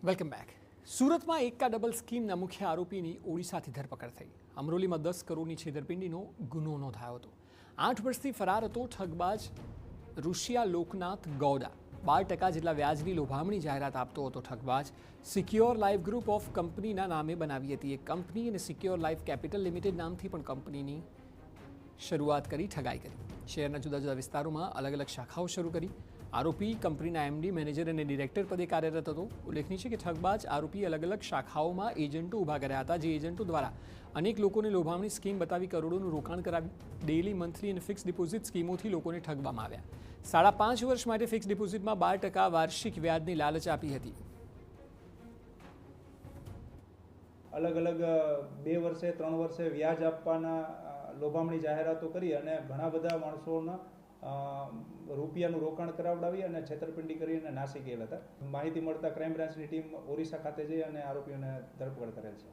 Welcome back. સુરતમાં એકા double સ્કીમના મુખ્ય આરોપીની ઓડિશાથી ધરપકડ થઈ. અમરોલીમાં 10 કરોડની છેતરપિંડીનો ગુનો નોંધાયો હતો. 8 વર્ષથી ફરાર હતો ઠગબાજ ઋષિયા લોકનાથ ગૌડા. 12% જેટલા વ્યાજની લોભામણી જાહેરાત આપતો હતો ઠગબાજ. સિક્યોર લાઈફ ગ્રુપ ઓફ કંપનીના નામે બનાવી હતી એક કંપની અને સિક્યોર લાઈફ કેપિટલ લિમિટેડ નામથી પણ કંપનીની શરૂઆત કરી ઠગાઈ કરી. શહેરના જુદા જુદા વિસ્તારોમાં અલગ અલગ શાખાઓ શરૂ કરી. આરોપી કંપનીના એમડી, મેનેજર અને ડિરેક્ટર પદે કાર્યરત હતો. ઉલ્લેખનીય છે કે ઠગબાજ આરોપી અલગ અલગ શાખાઓમાં એજન્ટો ઊભા કર્યા હતા, જે એજન્ટો દ્વારા અનેક લોકોને લોભામણી સ્કીમ બતાવી કરોડોનું રોકાણ કરાવી ડેઇલી, મંથલી અને ફિક્સ ડિપોઝિટ સ્કીમોથી લોકોને ઠગવામાં આવ્યા. 5.5 વર્ષ માટે ફિક્સ ડિપોઝિટમાં 12% વાર્ષિક વ્યાજની લાલચ આપી હતી. અલગ અલગ 2 વર્ષે 3 વર્ષે વ્યાજ આપવાના લોભામણી જાહેરાતો કરી અને ઘણા બધા માણસોના રૂપિયાનું રોકાણ કરાવડાવી અને છેતરપિંડી કરીને નાસી ગયેલા હતા. માહિતી મળતા ક્રાઇમ બ્રાન્ચની ટીમ ઓરિસ્સા ખાતે જઈ અને આરોપીઓને ધરપકડ કરેલ છે.